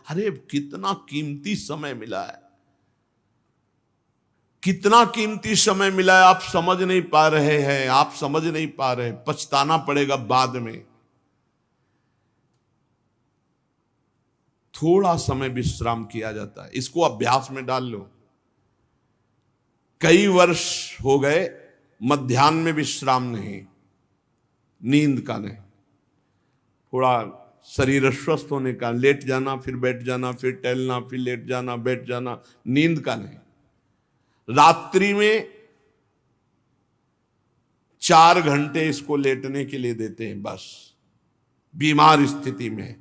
अरे कितना कीमती समय मिला है, कितना कीमती समय मिला है, आप समझ नहीं पा रहे हैं, आप समझ नहीं पा रहे, पछताना पड़ेगा बाद में। थोड़ा समय विश्राम किया जाता है, इसको अभ्यास में डाल लो। कई वर्ष हो गए मध्याह्न में विश्राम नहीं, नींद का नहीं, थोड़ा शरीर स्वस्थ होने का, लेट जाना फिर बैठ जाना, फिर टहलना, फिर लेट जाना बैठ जाना, नींद का नहीं। रात्रि में 4 घंटे इसको लेटने के लिए देते हैं बस, बीमार स्थिति में।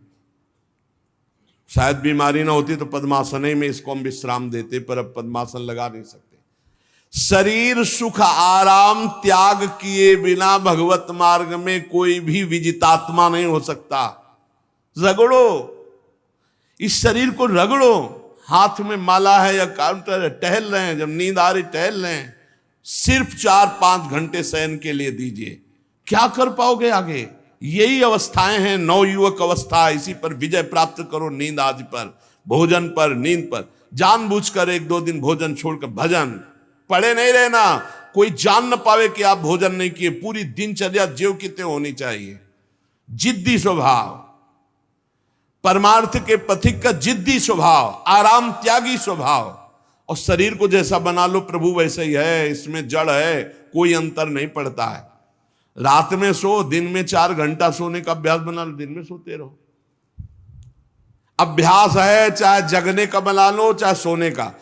शायद बीमारी ना होती तो पद्मासन में इसको हम विश्राम देते, पर अब पद्मासन लगा नहीं सकते। शरीर सुख आराम त्याग किए बिना भगवत मार्ग में कोई भी विजितात्मा नहीं हो सकता। रगड़ो, इस शरीर को रगड़ो, हाथ में माला है या काउंटर है, टहल रहे हैं, जब नींद आ रही टहल रहे हैं, सिर्फ 4-5 घंटे शयन के लिए दीजिए। क्या कर पाओगे आगे? यही अवस्थाएं हैं, नवयुवक अवस्था। इसी पर विजय प्राप्त करो, नींद आदि पर, भोजन पर, नींद पर। जानबूझकर 1-2 दिन भोजन छोड़कर भजन पड़े नहीं रहना, कोई जान न पावे कि आप भोजन नहीं किए। पूरी दिनचर्या ज्यों की त्यों होनी चाहिए। जिद्दी स्वभाव, परमार्थ के पथिक का जिद्दी स्वभाव, आराम त्यागी स्वभाव। और शरीर को जैसा बना लो प्रभु वैसे ही है, इसमें जड़ है, कोई अंतर नहीं पड़ता है। रात में सो, दिन में 4 घंटा सोने का अभ्यास बना लो, दिन में सोते रहो। अभ्यास है, चाहे जगने का बना लो चाहे सोने का।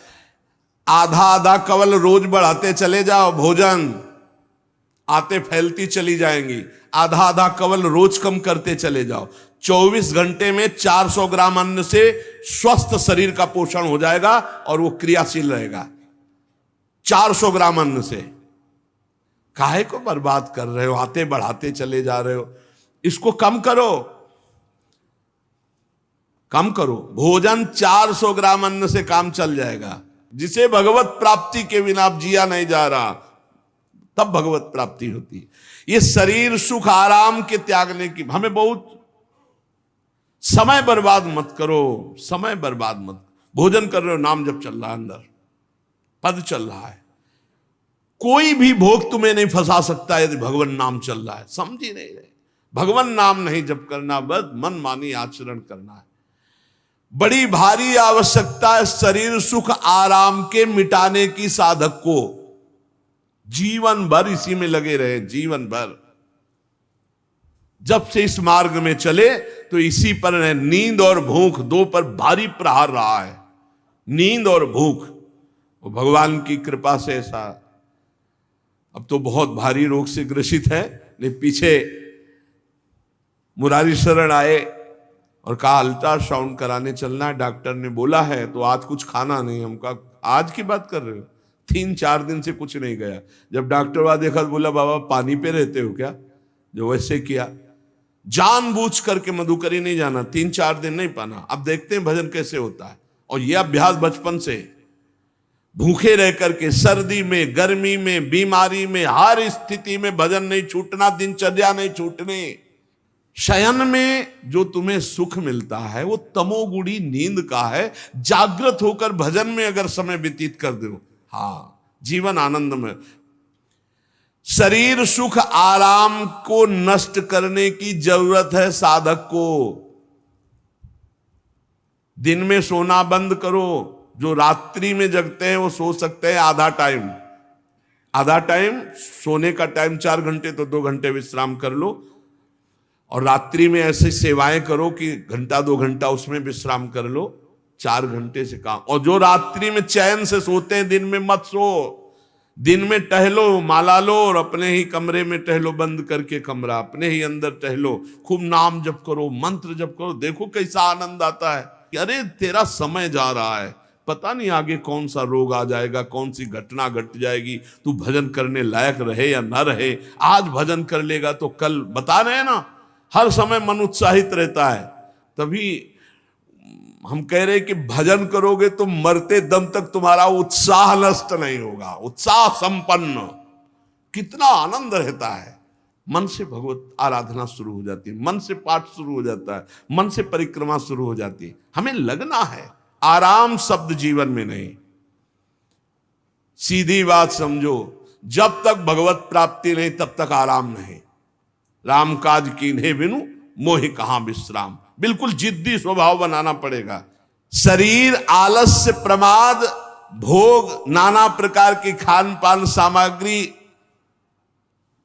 आधा आधा कवल रोज बढ़ाते चले जाओ, भोजन आते फैलती चली जाएंगी। आधा आधा कवल रोज कम करते चले जाओ। 24 घंटे में 400 ग्राम अन्न से स्वस्थ शरीर का पोषण हो जाएगा और वो क्रियाशील रहेगा। 400 ग्राम अन्न से काहे को बर्बाद कर रहे हो? आते बढ़ाते चले जा रहे हो। इसको कम करो, कम करो। भोजन 400 ग्राम अन्न से काम चल जाएगा। जिसे भगवत प्राप्ति के बिना आप जिया नहीं जा रहा, तब भगवत प्राप्ति होती है। ये शरीर सुख आराम के त्यागने की, हमें बहुत समय बर्बाद मत करो, समय बर्बाद मत। भोजन कर रहे हो, नाम जब चल रहा है, अंदर पद चल रहा है, कोई भी भोग तुम्हें नहीं फंसा सकता यदि भगवान नाम चल रहा है। समझ ही नहीं रहे, भगवान नाम नहीं जप करना, बस मन मानी आचरण करना है। बड़ी भारी आवश्यकता है शरीर सुख आराम के मिटाने की साधक को। जीवन भर इसी में लगे रहे, जीवन भर। जब से इस मार्ग में चले तो इसी पर है। नींद और भूख दो पर भारी प्रहार रहा है, नींद और भूख। वो भगवान की कृपा से ऐसा, अब तो बहुत भारी रोग से ग्रसित है, लेकिन पीछे मुरारी शरण आए और कहा अल्ट्रासाउंड कराने चलना है, डॉक्टर ने बोला है, तो आज कुछ खाना नहीं। हम कहा आज की बात कर रहे हो? 3-4 दिन से कुछ नहीं गया। जब डॉक्टर वहां देखा तो बोला बाबा पानी पे रहते हो क्या? जो वैसे किया, जानबूझ करके मधुकरी नहीं जाना, 3-4 दिन नहीं पाना। अब देखते हैं भजन कैसे होता है। और यह अभ्यास बचपन से, भूखे रह करके, सर्दी में, गर्मी में, बीमारी में, हर स्थिति में भजन नहीं छूटना, दिनचर्या नहीं छूटने। शयन में जो तुम्हें सुख मिलता है वो तमोगुणी नींद का है। जागृत होकर भजन में अगर समय व्यतीत कर दो, हाँ, जीवन आनंद में। शरीर सुख आराम को नष्ट करने की जरूरत है साधक को। दिन में सोना बंद करो। जो रात्रि में जगते हैं वो सो सकते हैं आधा टाइम, आधा टाइम सोने का टाइम 4 घंटे, तो 2 घंटे विश्राम कर लो। और रात्रि में ऐसी सेवाएं करो कि 1-2 घंटा उसमें विश्राम कर लो, 4 घंटे से काम। और जो रात्रि में चैन से सोते हैं, दिन में मत सो। दिन में टहलो, माला लो और अपने ही कमरे में टहलो, बंद करके कमरा, अपने ही अंदर टहलो, खूब नाम जप करो, मंत्र जप करो। देखो कैसा आनंद आता है कि अरे तेरा समय जा रहा है, पता नहीं आगे कौन सा रोग आ जाएगा, कौन सी घटना घट जाएगी, तू भजन करने लायक रहे या ना रहे। आज भजन कर लेगा तो कल, बता रहे हैं ना, हर समय मन उत्साहित रहता है। तभी हम कह रहे हैं कि भजन करोगे तो मरते दम तक तुम्हारा उत्साह नष्ट नहीं होगा, उत्साह संपन्न। कितना आनंद रहता है, मन से भगवत आराधना शुरू हो जाती है, मन से पाठ शुरू हो जाता है, मन से परिक्रमा शुरू हो जाती है। हमें लगना है, आराम शब्द जीवन में नहीं। सीधी बात समझो, जब तक भगवत प्राप्ति नहीं तब तक आराम नहीं। राम काज कीन्हे बिनु मोहि कहां विश्राम। बिल्कुल जिद्दी स्वभाव बनाना पड़ेगा। शरीर, आलस्य, प्रमाद, भोग, नाना प्रकार की खान पान सामग्री,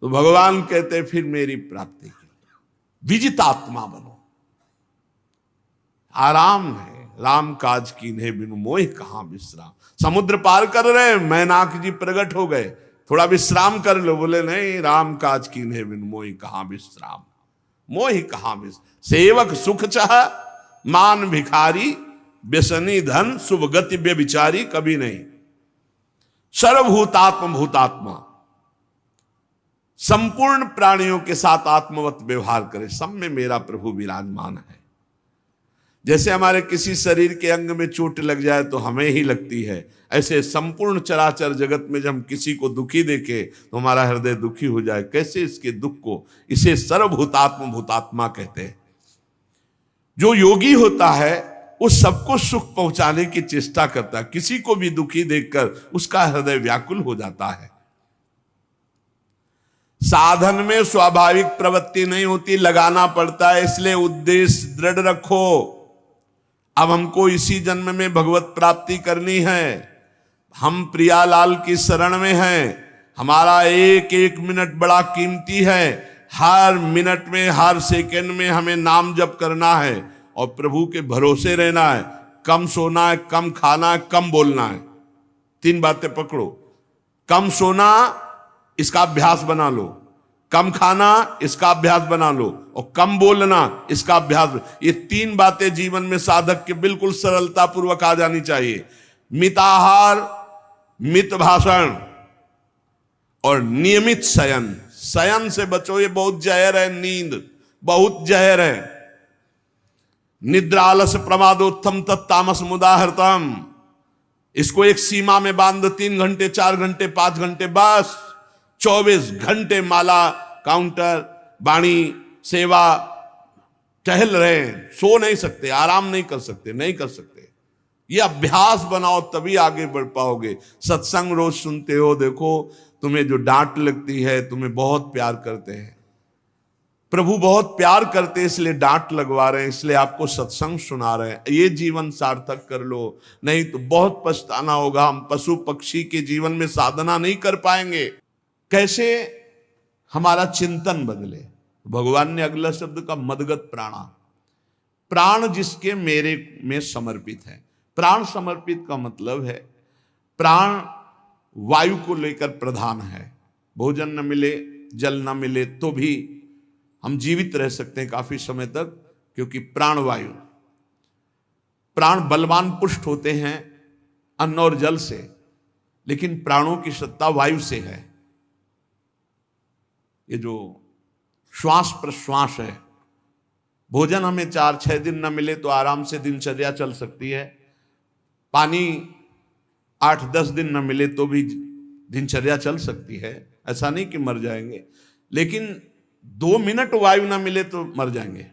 तो भगवान कहते फिर मेरी प्राप्ति की विजितात्मा बनो। आराम है, राम काज कीन्हे बिनु मोहि कहां विश्राम। समुद्र पार कर रहे, मैनाक जी प्रकट हो गए, थोड़ा विश्राम कर लो। बोले नहीं, राम काज कीन्हे बिनु मोहि कहां विश्राम। मोहि कहां विश्राम। सेवक सुख चाह, मान भिखारी, व्यसनी धन, शुभ गति व्यभिचारी, कभी नहीं। सर्वभूतात्म भूतात्मा, संपूर्ण प्राणियों के साथ आत्मवत व्यवहार करे, सब में मेरा प्रभु विराजमान है। जैसे हमारे किसी शरीर के अंग में चोट लग जाए तो हमें ही लगती है, ऐसे संपूर्ण चराचर जगत में जब हम किसी को दुखी देखे तो हमारा हृदय दुखी हो जाए। कैसे इसके दुख को, इसे सर्वभूतात्म भूतात्मा कहते हैं। जो योगी होता है वो सबको सुख पहुंचाने की चेष्टा करता है, किसी को भी दुखी देखकर उसका हृदय व्याकुल हो जाता है। साधन में स्वाभाविक प्रवृत्ति नहीं होती, लगाना पड़ता है, इसलिए उद्देश्य दृढ़ रखो। अब हमको इसी जन्म में भगवत प्राप्ति करनी है। हम प्रियालाल की शरण में हैं। हमारा एक एक मिनट बड़ा कीमती है। हर मिनट में, हर सेकंड में हमें नाम जप करना है और प्रभु के भरोसे रहना है। कम सोना है, कम खाना है, कम बोलना है। 3 बातें पकड़ो। कम सोना, इसका अभ्यास बना लो। कम खाना, इसका अभ्यास बना लो। और कम बोलना, इसका अभ्यास। ये 3 बातें जीवन में साधक के बिल्कुल सरलता पूर्वक आ जानी चाहिए। मिताहार, मित भाषण और नियमित शयन। शयन से बचो, ये बहुत जहर है। नींद बहुत जहर है। निद्रा आलस प्रमादोत्थम तत्तामस मुदाहृतम। इसको एक सीमा में बांध दो। 3 घंटे, 4 घंटे, 5 घंटे, बस 24 घंटे माला, काउंटर, वाणी, सेवा, टहल रहे हैं। सो नहीं सकते, आराम नहीं कर सकते, नहीं कर सकते। ये अभ्यास बनाओ, तभी आगे बढ़ पाओगे। सत्संग रोज सुनते हो, देखो तुम्हें जो डांट लगती है, तुम्हें बहुत प्यार करते हैं। प्रभु बहुत प्यार करते हैं, इसलिए डांट लगवा रहे हैं, इसलिए आपको सत्संग सुना रहे हैं। ये जीवन सार्थक कर लो, नहीं तो बहुत पछताना होगा। हम पशु पक्षी के जीवन में साधना नहीं कर पाएंगे। कैसे हमारा चिंतन बदले। भगवान ने अगला शब्द का मदगत प्राणा। प्राण जिसके मेरे में समर्पित है। प्राण समर्पित का मतलब है प्राण वायु को लेकर प्रधान है। भोजन न मिले, जल न मिले तो भी हम जीवित रह सकते हैं काफी समय तक, क्योंकि प्राण वायु। प्राण बलवान पुष्ट होते हैं अन्न और जल से, लेकिन प्राणों की सत्ता वायु से है। ये जो श्वास प्रश्वास है, भोजन हमें 4-6 दिन न मिले तो आराम से दिनचर्या चल सकती है। पानी 8-10 दिन न मिले तो भी दिनचर्या चल सकती है। ऐसा नहीं कि मर जाएंगे, लेकिन 2 मिनट वायु ना मिले तो मर जाएंगे।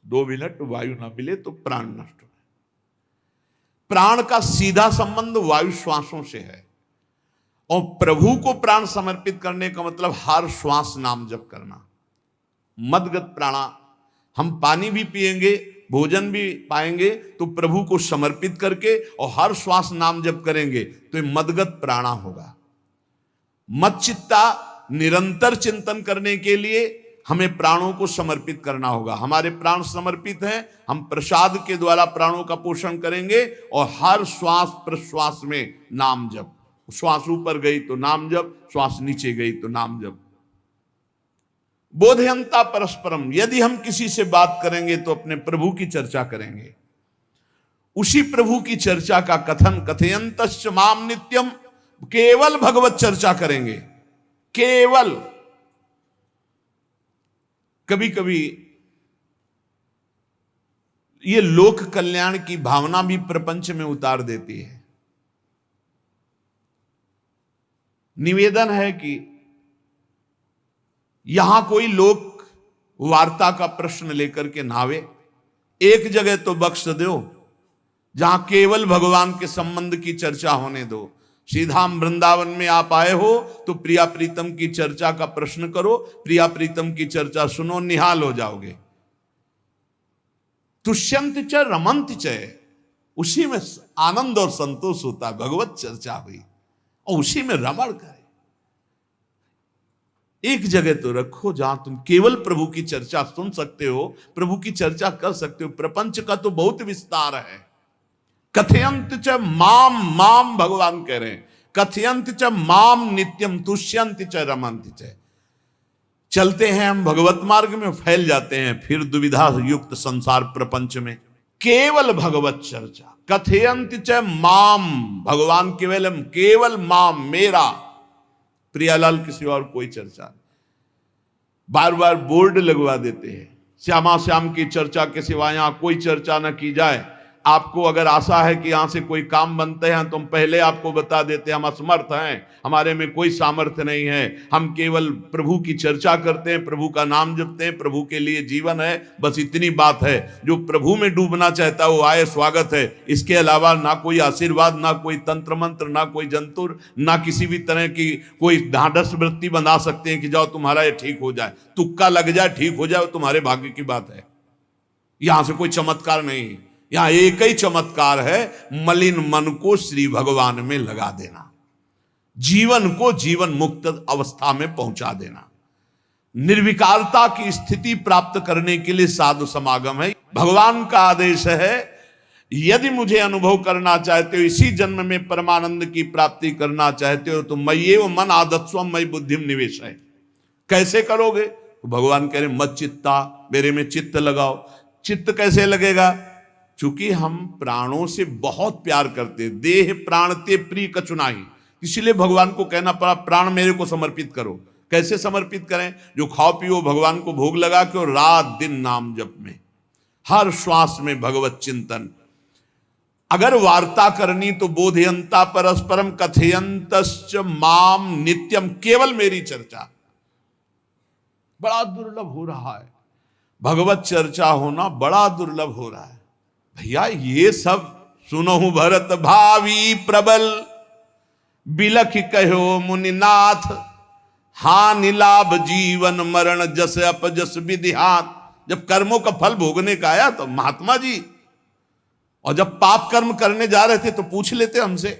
2 मिनट वायु ना मिले तो प्राण नष्ट हो। प्राण का सीधा संबंध वायु श्वासों से है। और प्रभु को प्राण समर्पित करने का मतलब हर श्वास नाम जप करना। मदगत प्राणा। हम पानी भी पिएंगे, भोजन भी पाएंगे तो प्रभु को समर्पित करके, और हर श्वास नाम जप करेंगे तो ये मदगत प्राणा होगा। मत चित्ता, निरंतर चिंतन करने के लिए हमें प्राणों को समर्पित करना होगा। हमारे प्राण समर्पित हैं, हम प्रसाद के द्वारा प्राणों का पोषण करेंगे और हर श्वास प्रश्वास में नाम जप। श्वास ऊपर गई तो नाम जप, श्वास नीचे गई तो नाम जप। बोधयंता परस्परम। यदि हम किसी से बात करेंगे तो अपने प्रभु की चर्चा करेंगे। उसी प्रभु की चर्चा का कथन, कथयंतश्च माम नित्यम, केवल भगवत चर्चा करेंगे। केवल। कभी कभी ये लोक कल्याण की भावना भी प्रपंच में उतार देती है। निवेदन है कि यहां कोई लोक वार्ता का प्रश्न लेकर के नावे, एक जगह तो बख्श दो जहां केवल भगवान के संबंध की चर्चा होने दो। श्रीधाम वृंदावन में आप आए हो तो प्रिया प्रीतम की चर्चा का प्रश्न करो, प्रिया प्रीतम की चर्चा सुनो, निहाल हो जाओगे। तुष्यंत च रमंत च, उसी में आनंद और संतोष होता है। भगवत चर्चा हुई और उसी में रमण करे। एक जगह तो रखो जहां तुम केवल प्रभु की चर्चा सुन सकते हो, प्रभु की चर्चा कर सकते हो। प्रपंच का तो बहुत विस्तार है। कथयंत च माम, माम भगवान कह रहे हैं, कथयंत च माम नित्यम तुष्यंत च रमंत च। चलते हैं हम भगवत मार्ग में, फैल जाते हैं फिर दुविधा युक्त संसार प्रपंच में। केवल भगवत चर्चा, कथयंत च माम, भगवान केवल माम, मेरा, प्रियालाल की सिवा और कोई चर्चा नहीं। बार बार बोर्ड लगवा देते हैं, श्यामा श्याम की चर्चा के सिवा यहां कोई चर्चा न की जाए। आपको अगर आशा है कि यहां से कोई काम बनते हैं तो हम पहले आपको बता देते हैं, हम असमर्थ हैं, हमारे में कोई सामर्थ्य नहीं है। हम केवल प्रभु की चर्चा करते हैं, प्रभु का नाम जपते हैं, प्रभु के लिए जीवन है, बस इतनी बात है। जो प्रभु में डूबना चाहता है वो आए, स्वागत है। इसके अलावा ना कोई आशीर्वाद, ना कोई तंत्र मंत्र, ना कोई जंतुर, ना किसी भी तरह की कोई ढांढस वृत्ति बना सकते हैं कि जाओ तुम्हारा ये ठीक हो जाए, तुक्का लग जाए, ठीक हो जाए, तुम्हारे भाग्य की बात है। यहां से कोई चमत्कार नहीं, यहां एक ही चमत्कार है, मलिन मन को श्री भगवान में लगा देना, जीवन को जीवन मुक्त अवस्था में पहुंचा देना। निर्विकारता की स्थिति प्राप्त करने के लिए साधु समागम है। भगवान का आदेश है, यदि मुझे अनुभव करना चाहते हो, इसी जन्म में परमानंद की प्राप्ति करना चाहते हो, तो मय्येव मन आदत्स्व मयि बुद्धिम निवेश है। कैसे करोगे? तो भगवान कह रहे मत चित्ता, मेरे में चित्त लगाओ। चित्त कैसे लगेगा? चूंकि हम प्राणों से बहुत प्यार करते, देह प्राण ते प्रिय कचुनाई, इसलिए भगवान को कहना पड़ा प्राण मेरे को समर्पित करो। कैसे समर्पित करें? जो खाओ पियो भगवान को भोग लगा के, और रात दिन नाम जप में, हर श्वास में भगवत चिंतन। अगर वार्ता करनी तो बोधयंता परस्परम कथयंतश्च माम नित्यम, केवल मेरी चर्चा। बड़ा दुर्लभ हो रहा है, भगवत चर्चा होना बड़ा दुर्लभ हो रहा है। भैया ये सब सुनहु भरत भावी प्रबल, बिलख कहो मुनिनाथ, हानि लाभ जीवन मरण जस अपजस विधिहात। जब कर्मों का फल भोगने का आया तो महात्मा जी, और जब पाप कर्म करने जा रहे थे तो पूछ लेते हमसे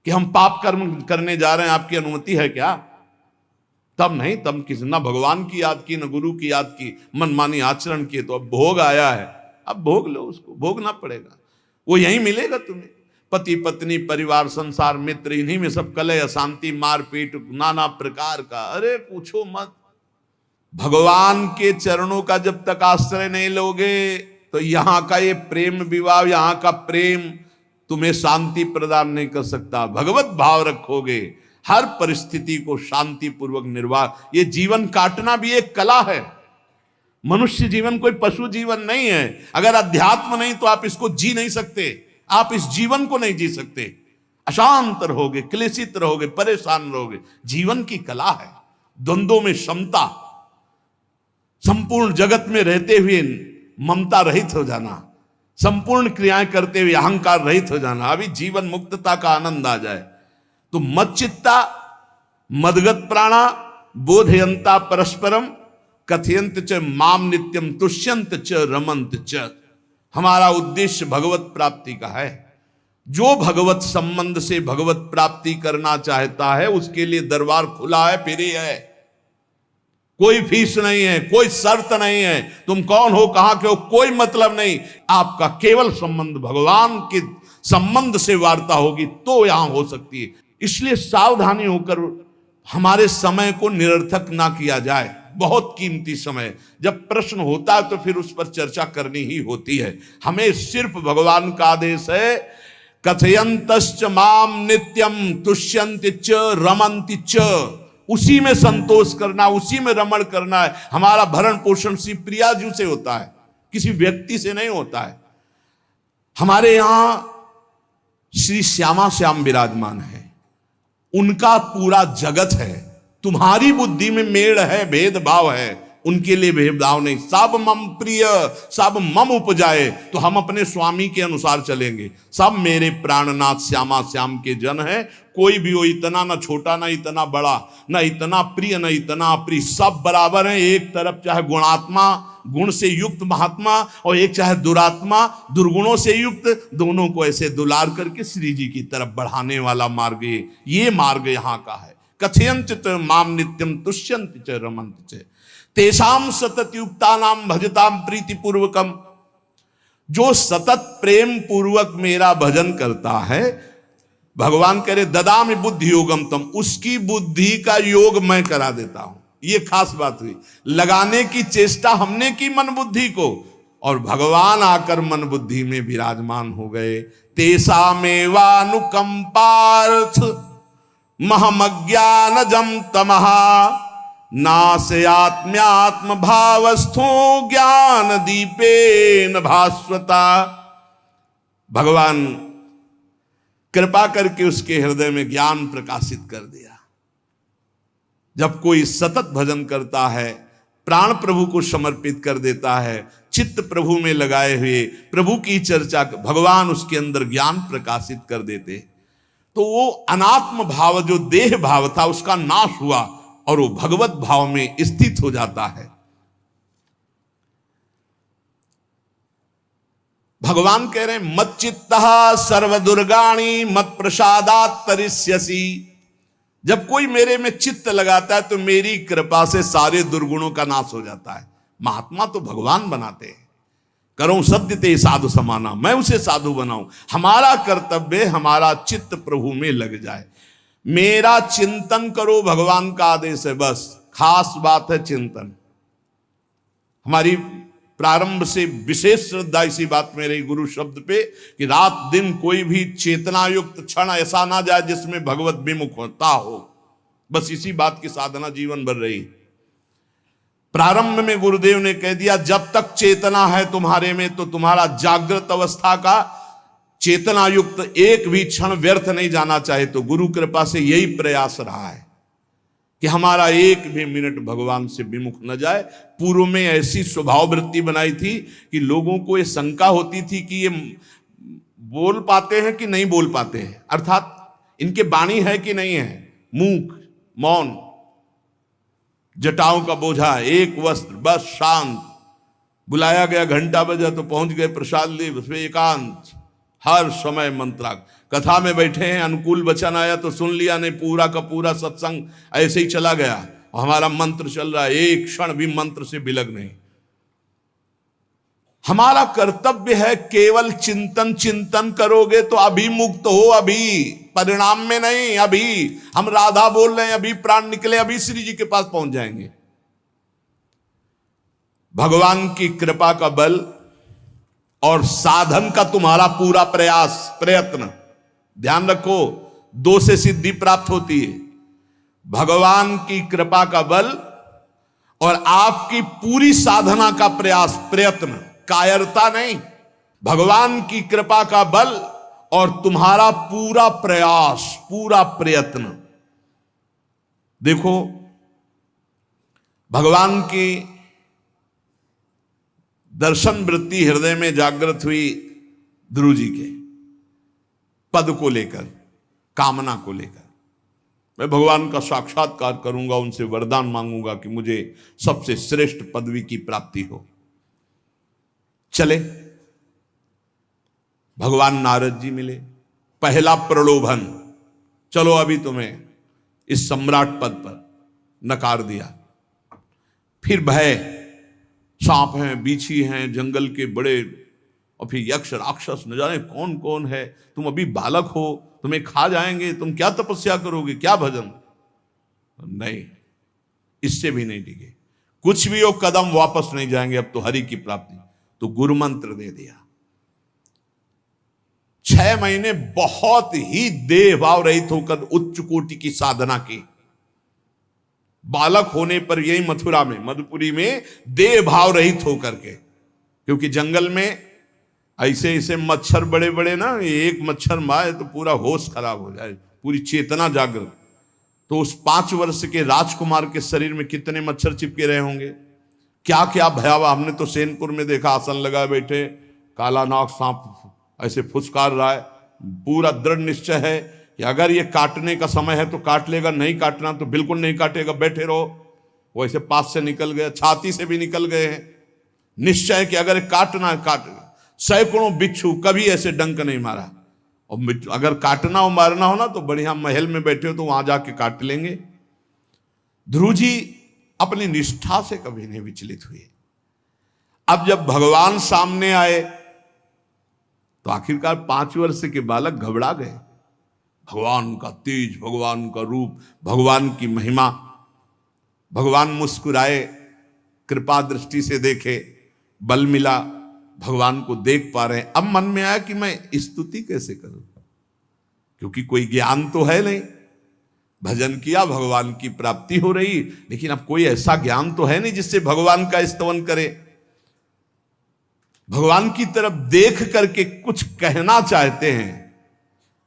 कि हम पाप कर्म करने जा रहे हैं, आपकी अनुमति है क्या? तब नहीं, तब किसी ना भगवान की याद की, न गुरु की याद की, मनमानी आचरण किए। तो अब भोग आया है, अब भोग लो, उसको भोगना पड़ेगा, वो यहीं मिलेगा तुम्हें। पति पत्नी परिवार संसार मित्र, इन्हीं में सब कलह अशांति मारपीट नाना प्रकार का। अरे पूछो मत, भगवान के चरणों का जब तक आश्रय नहीं लोगे तो यहां का ये प्रेम विवाह, यहां का प्रेम तुम्हें शांति प्रदान नहीं कर सकता। भगवत भाव रखोगे, हर परिस्थिति को शांति पूर्वक निर्वाह। ये जीवन काटना भी एक कला है। मनुष्य जीवन कोई पशु जीवन नहीं है। अगर अध्यात्म नहीं तो आप इसको जी नहीं सकते, आप इस जीवन को नहीं जी सकते। अशांत रहोगे, क्लेशित रहोगे, परेशान रहोगे। जीवन की कला है द्वंद्वों में समता, संपूर्ण जगत में रहते हुए ममता रहित हो जाना, संपूर्ण क्रियाएं करते हुए अहंकार रहित हो जाना। अभी जीवन मुक्तता का आनंद आ जाए तो मत चित्ता मदगत प्राणा बोधयंता परस्परम कथयंत च माम नित्यम तुष्यंत च रमंत च। हमारा उद्देश्य भगवत प्राप्ति का है। जो भगवत संबंध से भगवत प्राप्ति करना चाहता है उसके लिए दरबार खुला है, फ्री है, कोई फीस नहीं है, कोई शर्त नहीं है। तुम कौन हो, कहां के हो, कोई मतलब नहीं। आपका केवल संबंध भगवान के संबंध से वार्ता होगी तो यहां हो सकती है। इसलिए सावधानी होकर हमारे समय को निरर्थक ना किया जाए। बहुत कीमती समय, जब प्रश्न होता है तो फिर उस पर चर्चा करनी ही होती है। हमें सिर्फ भगवान का आदेश है, कथयंतश्च माम नित्यम तुष्यंत च रमंति च। उसी में संतोष करना, उसी में रमण करना है। हमारा भरण पोषण श्री प्रिया जी से होता है, किसी व्यक्ति से नहीं होता है। हमारे यहां श्री श्यामा श्याम विराजमान है, उनका पूरा जगत है। तुम्हारी बुद्धि में मेड़ है, भेदभाव है, उनके लिए भेदभाव नहीं। सब मम प्रिय, सब मम उपजाए, तो हम अपने स्वामी के अनुसार चलेंगे। सब मेरे प्राणनाथ श्यामा श्याम के जन है, कोई भी हो, इतना ना छोटा ना इतना बड़ा, ना इतना प्रिय ना इतना अप्रिय, सब बराबर है। एक तरफ चाहे गुणात्मा, गुण से युक्त महात्मा, और एक चाहे दुरात्मा, दुर्गुणों से युक्त, दोनों को ऐसे दुलार करके श्री जी की तरफ बढ़ाने वाला मार्ग, ये मार्ग यहाँ का है। कथयंत माम नित्यम तुष्यंत च रमंत च तेषाम सतत युक्ता नाम भजताम प्रीति पूर्वकम। जो सतत प्रेम पूर्वक मेरा भजन करता है, भगवान कह रहे ददामि बुद्धि योगम तम, उसकी बुद्धि का योग मैं करा देता हूं। ये खास बात हुई, लगाने की चेष्टा हमने की मन बुद्धि को, और भगवान आकर मन बुद्धि में विराजमान हो गए। तेषामेवानुकंपार्थ महमज्ञानजम तमहा नास्यात्म्यात्म भावस्थो ज्ञान दीपेन भास्वता। भगवान कृपा करके उसके हृदय में ज्ञान प्रकाशित कर दिया। जब कोई सतत भजन करता है, प्राण प्रभु को समर्पित कर देता है, चित्त प्रभु में लगाए हुए प्रभु की चर्चा, भगवान उसके अंदर ज्ञान प्रकाशित कर देते, तो वो अनात्म भाव जो देह भाव था उसका नाश हुआ और वो भगवत भाव में स्थित हो जाता है। भगवान कह रहे हैं मत चित्तः सर्वदुर्गाणि मत प्रसादात् तरिष्यसि। जब कोई मेरे में चित्त लगाता है तो मेरी कृपा से सारे दुर्गुणों का नाश हो जाता है। महात्मा तो भगवान बनाते हैं। करो सत्य ते साधु समाना, मैं उसे साधु बनाऊं। हमारा कर्तव्य, हमारा चित्त प्रभु में लग जाए। मेरा चिंतन करो, भगवान का आदेश है, बस खास बात है चिंतन। हमारी प्रारंभ से विशेष श्रद्धा इसी बात में रही गुरु शब्द पे, कि रात दिन कोई भी चेतना युक्त क्षण ऐसा ना जाए जिसमें भगवत विमुखता हो। बस इसी बात की साधना जीवन भर रही। प्रारंभ में गुरुदेव ने कह दिया जब तक चेतना है तुम्हारे में, तो तुम्हारा जागृत अवस्था का चेतना युक्त एक भी क्षण व्यर्थ नहीं जाना चाहे। तो गुरु कृपा से यही प्रयास रहा है कि हमारा एक भी मिनट भगवान से विमुख न जाए। पूर्व में ऐसी स्वभाव वृत्ति बनाई थी कि लोगों को ये शंका होती थी कि ये बोल पाते हैं कि नहीं बोल पाते हैं, अर्थात इनके वाणी है कि नहीं है, मूक मौन, जटाओं का बोझा, एक वस्त्र, बस शांत। बुलाया गया, घंटा बजा तो पहुंच गए, प्रसाद ले, उसमें एकांत, हर समय मंत्रा। कथा में बैठे हैं, अनुकूल वचन आया तो सुन लिया, नहीं पूरा का पूरा सत्संग ऐसे ही चला गया। हमारा मंत्र चल रहा है, एक क्षण भी मंत्र से बिलग नहीं। हमारा कर्तव्य है केवल चिंतन। चिंतन करोगे तो अभी मुक्त हो, अभी परिणाम में नहीं। अभी हम राधा बोल रहे हैं, अभी प्राण निकले, अभी श्री जी के पास पहुंच जाएंगे। भगवान की कृपा का बल और साधन का तुम्हारा पूरा प्रयास प्रयत्न, ध्यान रखो, दो से सिद्धि प्राप्त होती है। भगवान की कृपा का बल और आपकी पूरी साधना का प्रयास प्रयत्न, कायरता नहीं। भगवान की कृपा का बल और तुम्हारा पूरा प्रयास, पूरा प्रयत्न। देखो भगवान की दर्शन वृत्ति हृदय में जागृत हुई ध्रुव जी के पद को लेकर, कामना को लेकर। मैं भगवान का साक्षात्कार करूंगा, उनसे वरदान मांगूंगा कि मुझे सबसे श्रेष्ठ पदवी की प्राप्ति हो। चले, भगवान नारद जी मिले। पहला प्रलोभन, चलो अभी तुम्हें इस सम्राट पद पर नकार दिया। फिर भय, सांप हैं, बीछी हैं, जंगल के बड़े, और फिर यक्ष राक्षस, न जाने कौन कौन है। तुम अभी बालक हो, तुम्हें खा जाएंगे, तुम क्या तपस्या करोगे, क्या भजन। नहीं, इससे भी नहीं टिके। कुछ भी हो, कदम वापस नहीं जाएंगे, अब तो हरि की प्राप्ति। तो गुरु मंत्र दे दिया। 6 महीने बहुत ही देह भाव रहित होकर उच्च कोटि की साधना की। बालक होने पर यही मथुरा में, मधुपुरी में देह भाव रहित होकर के, क्योंकि जंगल में ऐसे ऐसे मच्छर बड़े बड़े ना, एक मच्छर मारे तो पूरा होश खराब हो जाए, पूरी चेतना जागृत। तो उस 5 वर्ष के राजकुमार के शरीर में कितने मच्छर चिपके रहे होंगे, क्या क्या भयावह। हमने तो सैनपुर में देखा, आसन लगाए बैठे, काला नाग सांप ऐसे फुसकार रहा है। पूरा दृढ़ निश्चय है कि अगर ये काटने का समय है तो काट लेगा, नहीं काटना तो बिल्कुल नहीं काटेगा, बैठे रहो। वो ऐसे पास से निकल गए, छाती से भी निकल गए हैं। निश्चय कि अगर काटना है काट। सैकड़ों बिच्छू, कभी ऐसे डंक नहीं मारा। और अगर काटना हो मारना हो ना तो बढ़िया महल में बैठे हो तो वहां जाके काट लेंगे। ध्रुव जी अपनी निष्ठा से कभी नहीं विचलित हुए। अब जब भगवान सामने आए तो आखिरकार 5 वर्ष के बालक घबरा गए। भगवान का तेज, भगवान का रूप, भगवान की महिमा। भगवान मुस्कुराए, कृपा दृष्टि से देखे, बल मिला, भगवान को देख पा रहे हैं। अब मन में आया कि मैं स्तुति कैसे करूं, क्योंकि कोई ज्ञान तो है नहीं। भजन किया, भगवान की प्राप्ति हो रही, लेकिन अब कोई ऐसा ज्ञान तो है नहीं जिससे भगवान का स्तवन करे। भगवान की तरफ देख करके कुछ कहना चाहते हैं,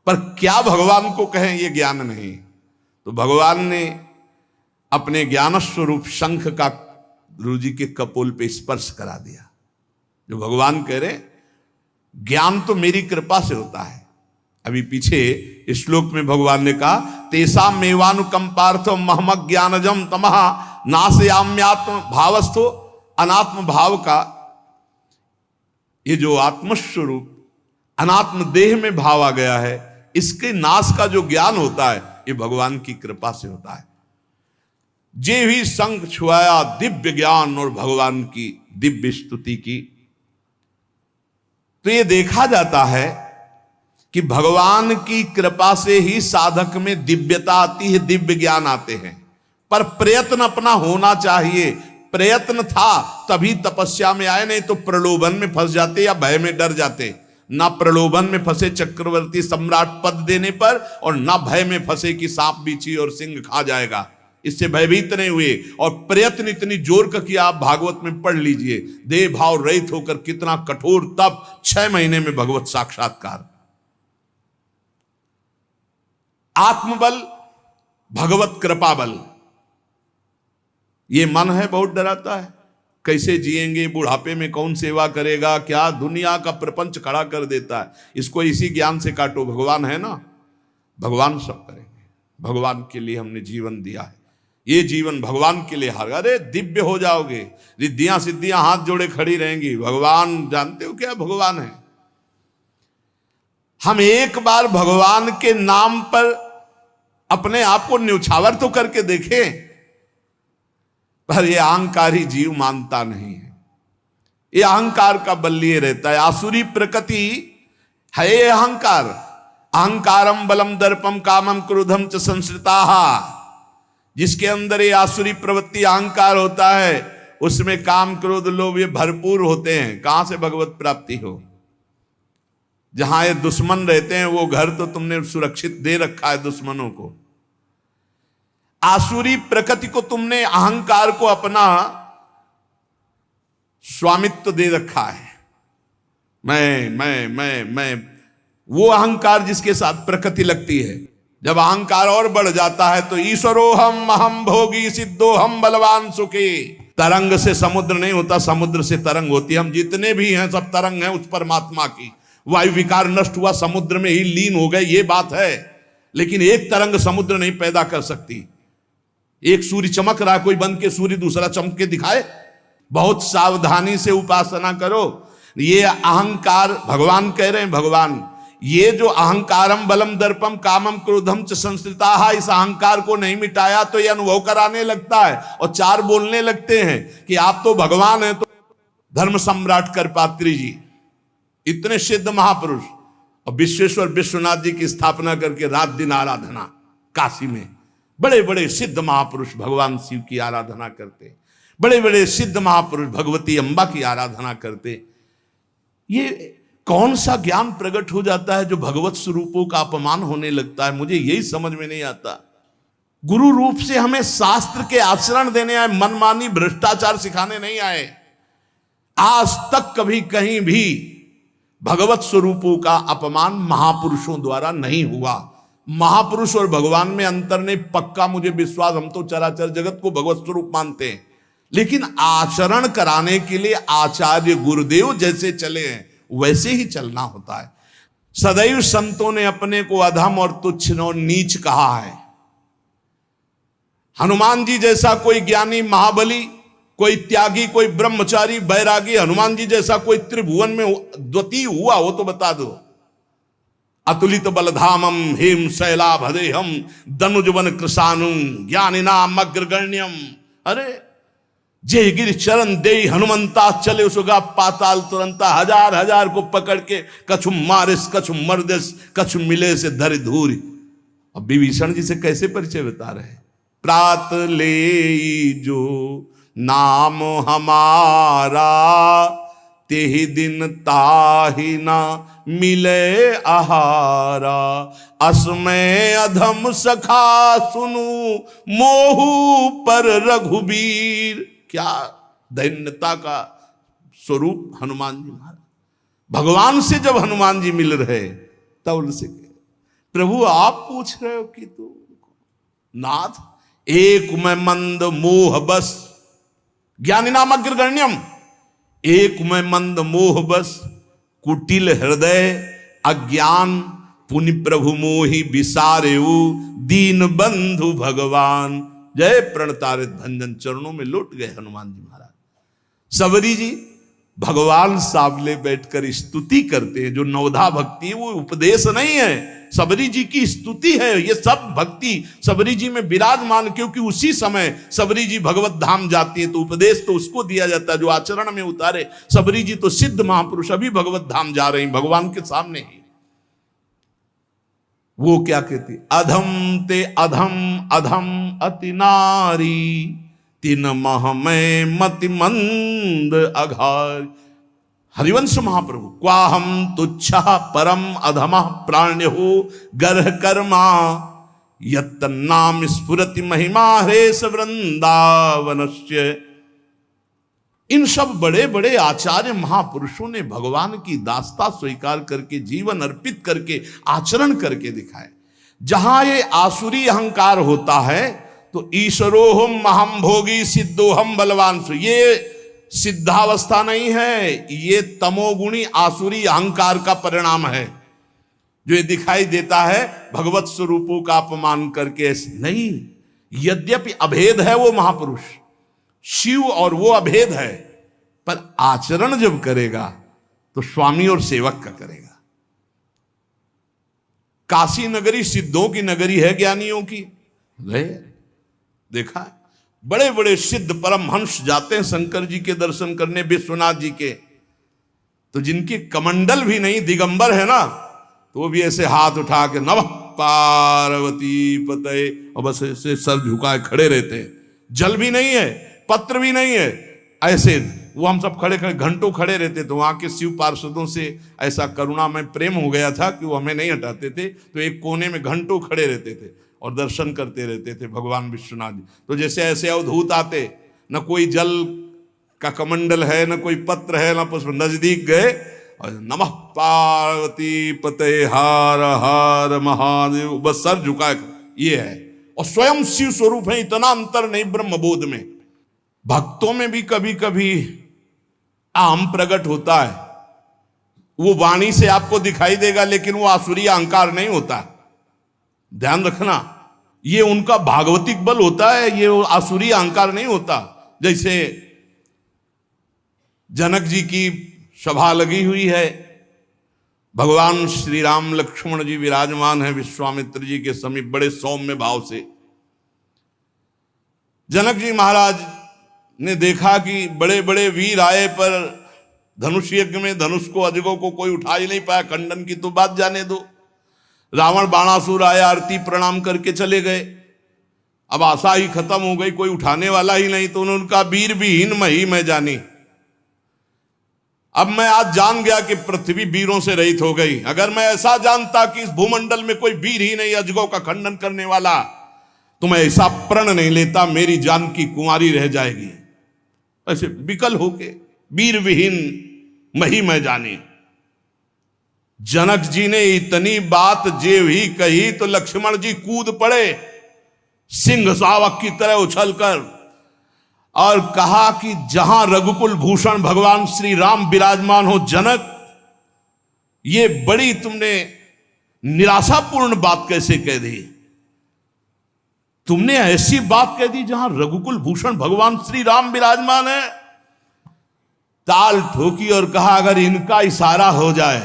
पर क्या भगवान को कहें ये ज्ञान नहीं। तो भगवान ने अपने ज्ञान स्वरूप शंख का ध्रुव जी के कपोल पे स्पर्श करा दिया। जो भगवान कह रहे, ज्ञान तो मेरी कृपा से होता है। अभी पीछे इस श्लोक में भगवान ने कहा, तेसा मेवानुकंपार्थ महमक ज्ञानजम तमः नाशयाम्यात्म भावस्थो। अनात्म भाव का ये जो आत्मस्वरूप अनात्म देह में भाव आ गया है, इसके नाश का जो ज्ञान होता है ये भगवान की कृपा से होता है। जे भी संग छुआया दिव्य ज्ञान और भगवान की दिव्य स्तुति की। तो ये देखा जाता है कि भगवान की कृपा से ही साधक में दिव्यता आती है, दिव्य ज्ञान आते हैं। पर प्रयत्न अपना होना चाहिए। प्रयत्न था तभी तपस्या में आए, नहीं तो प्रलोभन में फंस जाते या भय में डर जाते। ना प्रलोभन में फंसे चक्रवर्ती सम्राट पद देने पर, और ना भय में फंसे कि सांप बिच्छी और सिंह खा जाएगा, इससे भयभीत नहीं हुए। और प्रयत्न इतनी जोर का किया, आप भागवत में पढ़ लीजिए, देह भाव रहित होकर कितना कठोर तप, 6 महीने में भगवत साक्षात्कार। आत्मबल, भगवत कृपा बल। ये मन है बहुत डराता है, कैसे जिएंगे, बुढ़ापे में कौन सेवा करेगा, क्या दुनिया का प्रपंच खड़ा कर देता है। इसको इसी ज्ञान से काटो, भगवान है ना, भगवान सब करेंगे। भगवान के लिए हमने जीवन दिया है, ये जीवन भगवान के लिए हार। अरे दिव्य हो जाओगे, रिद्धियां सिद्धियां हाथ जोड़े खड़ी रहेंगी। भगवान जानते हो क्या भगवान है। हम एक बार भगवान के नाम पर अपने आप को न्यौछावर तो करके देखें, पर यह अहंकारी जीव मानता नहीं है। ये अहंकार का बल लिए रहता है। आसुरी प्रकृति है ये अहंकार। अहंकारम बलम दर्पम कामम क्रोधम च संश्रिताः। जिसके अंदर ये आसुरी प्रवृत्ति अहंकार होता है, उसमें काम क्रोध लोभ ये भरपूर होते हैं। कहां से भगवत प्राप्ति हो। जहां ये दुश्मन रहते हैं वो घर तो तुमने सुरक्षित दे रखा है दुश्मनों को। आसुरी प्रकृति को तुमने, अहंकार को अपना स्वामित्व दे रखा है। मैं वो अहंकार जिसके साथ प्रकृति लगती है। जब अहंकार और बढ़ जाता है तो ईश्वरोहम अहम भोगी सिद्धोहम बलवान सुखी। तरंग से समुद्र नहीं होता, समुद्र से तरंग होती है। हम जितने भी हैं सब तरंग हैं उस परमात्मा की। वायु विकार नष्ट हुआ, समुद्र में ही लीन हो गए, ये बात है। लेकिन एक तरंग समुद्र नहीं पैदा कर सकती। एक सूर्य चमक रहा, कोई बंद के सूर्य दूसरा चमक के दिखाए। बहुत सावधानी से उपासना करो। ये अहंकार, भगवान कह रहे हैं, भगवान ये जो अहंकारम बलम दर्पम कामम क्रोधम च संश्रिताः, इस अहंकार को नहीं मिटाया तो ये अनुभव कराने लगता है और 4 बोलने लगते हैं कि आप तो भगवान हैं। तो धर्म सम्राट करपात्री जी, इतने सिद्ध महापुरुष, और विश्वेश्वर विश्वनाथ जी की स्थापना करके रात दिन आराधना, काशी में बड़े बड़े सिद्ध महापुरुष भगवान शिव की आराधना करते, बड़े बड़े सिद्ध महापुरुष भगवती अम्बा की आराधना करते। ये कौन सा ज्ञान प्रकट हो जाता है जो भगवत स्वरूपों का अपमान होने लगता है। मुझे यही समझ में नहीं आता। गुरु रूप से हमें शास्त्र के आचरण देने आए, मनमानी भ्रष्टाचार सिखाने नहीं आए। आज तक कभी कहीं भी भगवत स्वरूपों का अपमान महापुरुषों द्वारा नहीं हुआ। महापुरुष और भगवान में अंतर नहीं, पक्का मुझे विश्वास, हम तो चराचर जगत को भगवत स्वरूप मानते हैं, लेकिन आचरण कराने के लिए आचार्य गुरुदेव जैसे चले हैं वैसे ही चलना होता है। सदैव संतों ने अपने को अधम और तुच्छ और नीच कहा है। हनुमान जी जैसा कोई ज्ञानी, महाबली, कोई त्यागी, कोई ब्रह्मचारी, बैरागी, हनुमान जी जैसा कोई त्रिभुवन में द्वितीय हुआ हो तो बता दो। अतुलित बलधामम हेम शैलाभदेहम दनुजवन कृशानुम ज्ञानिनाम अग्रगण्यम। अरे जय गिर चरण दे हनुमंता चले उसगा पाताल तुरंता, हजार हजार को पकड़ के कछु मारिस कछु मर्दिस कछु मिले से धर धूरी। अब विभीषण जी से कैसे परिचय बता रहे, प्रात ले जो नाम हमारा तेहि दिन ताहि ना मिले आहारा, असमय अधम सखा सुनु मोहु पर रघुबीर। क्या दैन्यता का स्वरूप हनुमान जी महाराज। भगवान से जब हनुमान जी मिल रहे तब उनसे प्रभु आप पूछ रहे हो कि तू नाथ एक में मंद मोह बस, ज्ञानी नाम अग्रगण्यम, एक में मंद मोह बस, कुटिल हृदय अज्ञान, पुनि प्रभु मोहि विसारेऊ, दीन बंधु भगवान। जय प्रणतारित भंजन, चरणों में लौट गए हनुमान जी महाराज। सबरी जी भगवान सामने बैठकर स्तुति करते हैं। जो नवधा भक्ति है वो उपदेश नहीं है, सबरी जी की स्तुति है। ये सब भक्ति सबरी जी में विराजमान, क्योंकि उसी समय सबरी जी भगवत धाम जाती है तो उपदेश तो उसको दिया जाता है जो आचरण में उतारे। सबरी जी तो सिद्ध महापुरुष अभी भगवत धाम जा रही भगवान के सामने ही। वो क्या कहती, अधम ते अधम अधम अति नारी, तीन मह में मति मंद अघार। हरिवंश महाप्रभु, क्वाहम तुच्छ परम अधम प्राण्य हो गर्ह कर्मा, यत नाम स्फुरति महिमा हरेश वृंदावनस्य। इन सब बड़े बड़े आचार्य महापुरुषों ने भगवान की दास्ता स्वीकार करके, जीवन अर्पित करके, आचरण करके दिखाए। जहां ये आसुरी अहंकार होता है तो ईश्वरोहम महम भोगी सिद्धोहम बलवान, ये सिद्धावस्था नहीं है, ये तमोगुणी आसुरी अहंकार का परिणाम है जो ये दिखाई देता है भगवत स्वरूपों का अपमान करके। नहीं, यद्यपि अभेद है वो महापुरुष शिव और वो अभेद है, पर आचरण जब करेगा तो स्वामी और सेवक का करेगा। काशी नगरी सिद्धों की नगरी है, ज्ञानियों की। देखा बड़े बड़े सिद्ध परमहंस जाते हैं शंकर जी के दर्शन करने, विश्वनाथ जी के, तो जिनके कमंडल भी नहीं, दिगंबर है ना, तो वो भी ऐसे हाथ उठा के नमः पार्वती पते, और बस ऐसे सर झुकाए खड़े रहते हैं। जल भी नहीं है, पत्र भी नहीं है, ऐसे वो हम सब खड़े खड़े घंटों खड़े रहते। तो वहां के शिव पार्षदों से ऐसा करुणा में प्रेम हो गया था कि वो हमें नहीं हटाते थे, तो एक कोने में घंटों खड़े रहते थे और दर्शन करते रहते थे भगवान विश्वनाथ जी। तो जैसे ऐसे अवधूत आते, न कोई जल का कमंडल है, न कोई पत्र है, न पुष्प, नजदीक गए और नमः पार्वती पते हार हार महादेव, बस सर झुकाए, ये है। और स्वयं शिव स्वरूप है, इतना अंतर नहीं ब्रह्मबोध में। भक्तों में भी कभी कभी आम प्रकट होता है, वो वाणी से आपको दिखाई देगा, लेकिन वो आसुरी अहंकार नहीं होता। ध्यान रखना, ये उनका भागवतिक बल होता है, ये आसुरी अहंकार नहीं होता। जैसे जनक जी की सभा लगी हुई है, भगवान श्री राम लक्ष्मण जी विराजमान है विश्वामित्र जी के समीप बड़े सौम्य भाव से। जनक जी महाराज ने देखा कि बड़े बड़े वीर आए, पर धनुष यज्ञ में धनुष को अजगों को कोई उठा ही नहीं पाया, खंडन की तो बात जाने दो। रावण बाणासुर आया, आरती प्रणाम करके चले गए। अब आशा ही खत्म हो गई, कोई उठाने वाला ही नहीं, तो उन्होंने उनका वीर विहीन मही मैं जानी। अब मैं आज जान गया कि पृथ्वी वीरों से रहित हो गई। अगर मैं ऐसा जानता कि इस भूमंडल में कोई वीर ही नहीं अजगों का खंडन करने वाला, तो मैं ऐसा प्रण नहीं लेता, मेरी जान की कुंवारी रह जाएगी। ऐसे विकल होके वीर विहीन मही मैं जानी। जनक जी ने इतनी बात जे ही कही तो लक्ष्मण जी कूद पड़े सिंह शावक की तरह उछलकर और कहा कि जहां रघुकुल भूषण भगवान श्री राम विराजमान हो जनक, ये बड़ी तुमने निराशापूर्ण बात कैसे कह दी? तुमने ऐसी बात कह दी जहां रघुकुल भूषण भगवान श्री राम विराजमान है। ताल ठोकी और कहा अगर इनका इशारा हो जाए,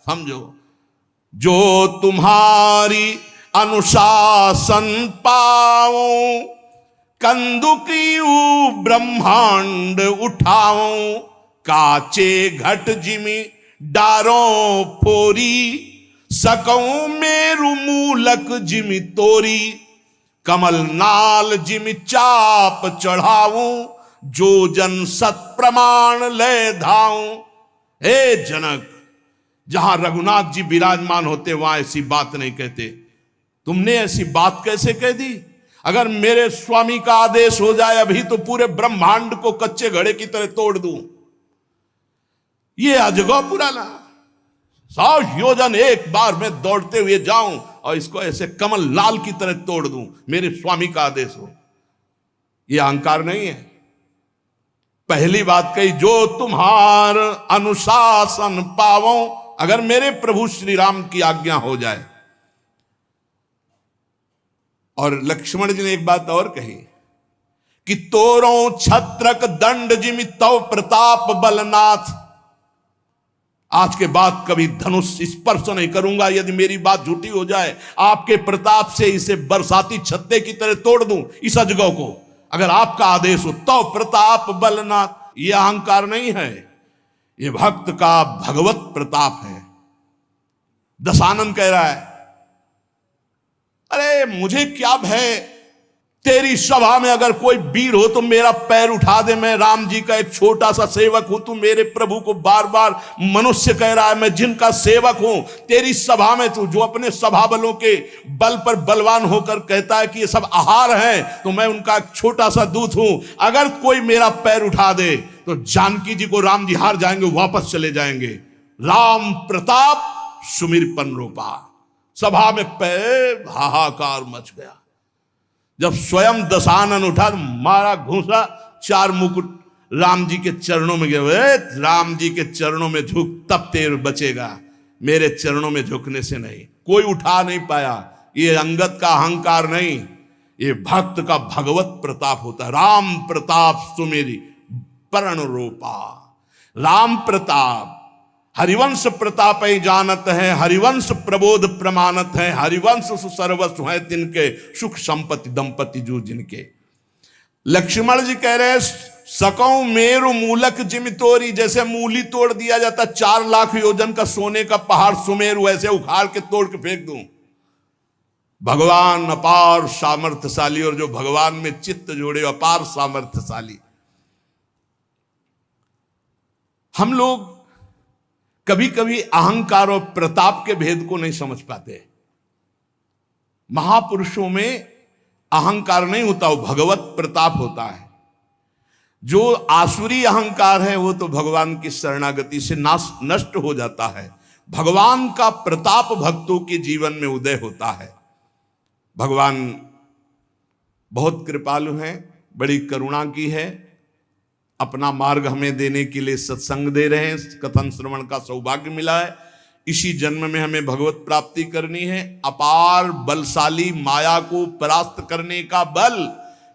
समझो, जो तुम्हारी अनुशासन पाओ, कंदुकियू ब्रह्मांड उठाओ, काचे घट जिमी डारों फोरी, सकऊं मेरु मूलक जिमी तोरी, कमल नाल जिमी चाप चढ़ाऊं, जो जन सत प्रमाण ले धाऊं। हे जनक, जहां रघुनाथ जी विराजमान होते वहां ऐसी बात नहीं कहते, तुमने ऐसी बात कैसे कह दी? अगर मेरे स्वामी का आदेश हो जाए अभी तो पूरे ब्रह्मांड को कच्चे घड़े की तरह तोड़ दूं। ये अजगौ पुराना 100 योजन एक बार में दौड़ते हुए जाऊं और इसको ऐसे कमल लाल की तरह तोड़ दूं, मेरे स्वामी का आदेश हो। यह अहंकार नहीं है। पहली बात कही, जो तुम्हार अनुशासन पावो, अगर मेरे प्रभु श्री राम की आज्ञा हो जाए। और लक्ष्मण जी ने एक बात और कही कि तोरों छत्रक दंड जिमि तव प्रताप बलनाथ, आज के बाद कभी धनुष स्पर्श नहीं करूंगा यदि मेरी बात झूठी हो जाए। आपके प्रताप से इसे बरसाती छत्ते की तरह तोड़ दूं इस अजगौ को, अगर आपका आदेश हो। तव प्रताप बलनाथ, यह अहंकार नहीं है, यह भक्त का भगवत प्रताप है। दशानन कह रहा है, अरे मुझे क्या भय, तेरी सभा में अगर कोई वीर हो तो मेरा पैर उठा दे, मैं राम जी का एक छोटा सा सेवक हूं। तू मेरे प्रभु को बार बार मनुष्य कह रहा है, मैं जिनका सेवक हूं। तेरी सभा में तू जो अपने सभा बलों के बल पर बलवान होकर कहता है कि ये सब आहार है, तो मैं उनका एक छोटा सा दूत हूं। अगर कोई मेरा पैर उठा दे तो जानकी जी को राम जी हार जाएंगे, वापस चले जाएंगे। राम प्रताप सुमिरपन रूपा। सभा में पैर हाहाकार मच गया। जब स्वयं दशानन उठा तो मारा घूसा, 4 मुकुट राम जी के चरणों में गए। राम जी के चरणों में झुक, तब तेर बचेगा, मेरे चरणों में झुकने से नहीं। कोई उठा नहीं पाया। ये अंगत का अहंकार नहीं, ये भक्त का भगवत प्रताप होता है। राम प्रताप सुमेरी परण रूपा। राम प्रताप हरिवंश प्रताप जानत है, हरिवंश प्रबोध प्रमाणत है, हरिवंश सर्वस्व है तिनके, सुख संपत्ति दंपति जो जिनके। लक्ष्मण जी कह रहे, सकऊं मेरु मूलक जिमि तोरी, जैसे मूली तोड़ दिया जाता 4 लाख योजन का सोने का पहाड़ सुमेरु, ऐसे उखाड़ के तोड़ के फेंक दूं। भगवान अपार सामर्थ्यशाली, और जो भगवान में चित्त जोड़े अपार सामर्थ्यशाली। हम लोग कभी कभी अहंकार और प्रताप के भेद को नहीं समझ पाते। महापुरुषों में अहंकार नहीं होता, वो भगवत प्रताप होता है। जो आसुरी अहंकार है वो तो भगवान की शरणागति से नष्ट हो जाता है। भगवान का प्रताप भक्तों के जीवन में उदय होता है। भगवान बहुत कृपालु हैं, बड़ी करुणा की है, अपना मार्ग हमें देने के लिए सत्संग दे रहे हैं। कथन श्रवण का सौभाग्य मिला है। इसी जन्म में हमें भगवत प्राप्ति करनी है। अपार बलशाली माया को परास्त करने का बल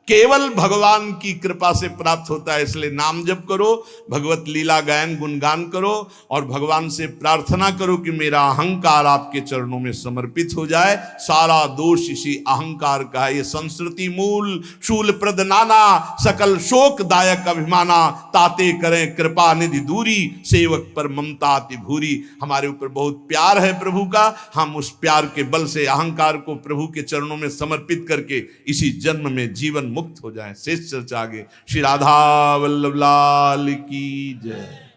केवल भगवान की कृपा से प्राप्त होता है। इसलिए नाम जप करो, भगवत लीला गायन गुणगान करो और भगवान से प्रार्थना करो कि मेरा अहंकार आपके चरणों में समर्पित हो जाए। सारा दोष इसी अहंकार का है। ये संस्कृति मूल शूल प्रद नाना, सकल शोकदायक अभिमाना, ताते करें कृपा निधि दूरी, सेवक पर ममता अति भूरी। हमारे ऊपर बहुत प्यार है प्रभु का, हम उस प्यार के बल से अहंकार को प्रभु के चरणों में समर्पित करके इसी जन्म में जीवन मुक्त हो जाए। शेष चर्चा आगे। श्री राधा वल्लभ लाल की जय।